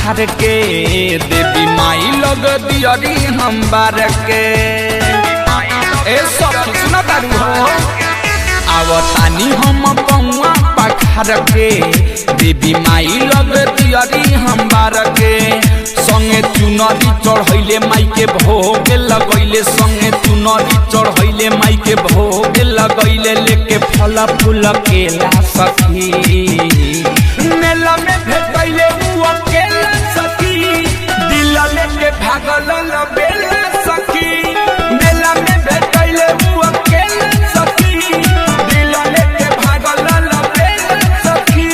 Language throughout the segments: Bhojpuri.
पखार के देवी माई लग दियरी हम बार के ए सब सुना तारू हो आवतानी हम पौआ पखार के देवी माई लग दियरी हम बार के संगे चुनरी चढ़ैले माई के भोग लगैले संगे चुनरी चढ़ैले माई के भोग लगैले लेके फल फूल केला सखी मेला में भेटैले उ अकेला सखी दिल लेके भागल लबेला सखी मेला में भेटैले उ अकेला सखी दिल लेके भागल लबेला सखी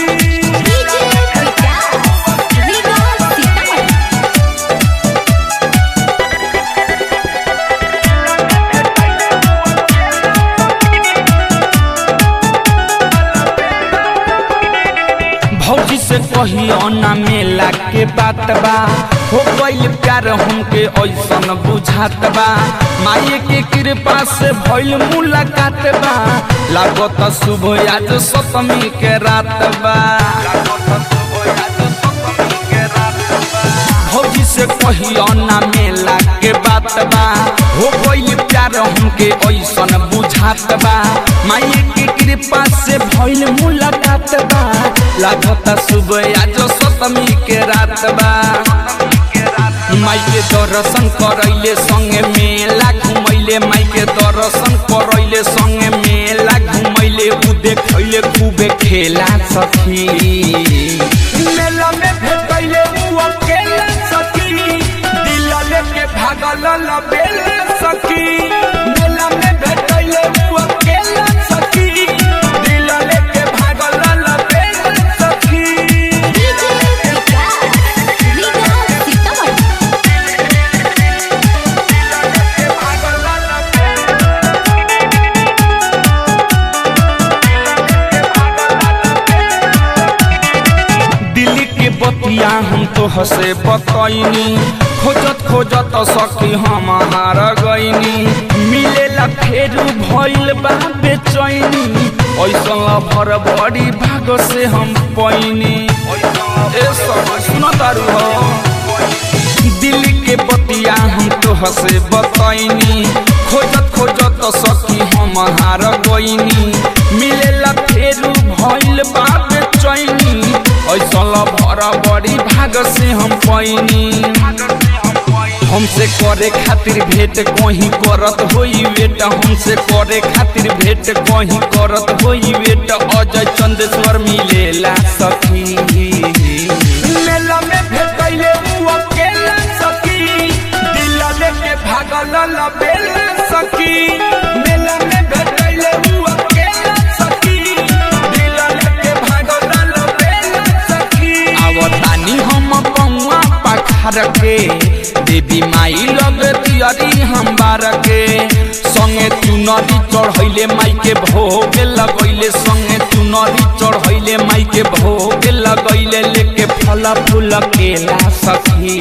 भौजी से कहियो ना मेला के बात बा हो गइल प्यार हमके ऐसन बुझात बा माई के कृपा से भइल मुलाकात बा लागत शुभ आज सप्तमी के रात बा भौजी से कहियो ना मेला के बात बा हो गइल प्यार हमके ऐसन बुझात बा माई के कृपा से भइल मुलाकात बा लागत शुभ आज सप्तमी के रात बा माई के दर्शन करैले संगे मेला घुमैले माई के दर्शन करैले संगे मेला घुमैले उ देखैले खूबे खेला सखी मेला में भेटैले उ अकेला सखी दिल लेके भागल लबेला सखी मेला में भेटैले उ अकेला सखी दिल लेके भागल लबेला सखी दिल्ली के बतिया हम तो हसे बतैनी खोजत खोजत सखी हम हार गईनी मिलेला फेर भइल बा बेचैनी ऐसन भर बड़ी भाग से हम पैनी ए सब सुन तारू हो दिल्ली के बतिया हम तो हसे बतैनी खोजत खोजत सखी हम हार गईनी मिलेला फेर भइल बा बेचैनी ऐसन भर बड़ी भाग से हम पैनी हमसे करे खातिर भेंट कहीं करत होई वेट हमसे करे खातिर भेंट कहीं करत होई वेट अजय चंदेश्वर मिलेला सखी मेला में भेटैले उ अकेला सखी दिल लेके भागल लबेला सखी मेला में भेटैले उ अकेला सखी दिल लेके भागल लबेला सखी आवतानी हम पौआ पखार के देवी माई लग दियरी हम बार के संगे चुनरी चढ़ैले माई के भोग लगैले संगे चुनरी चढ़ैले माई के भोग लगैले लेके फल फूल केला सखी।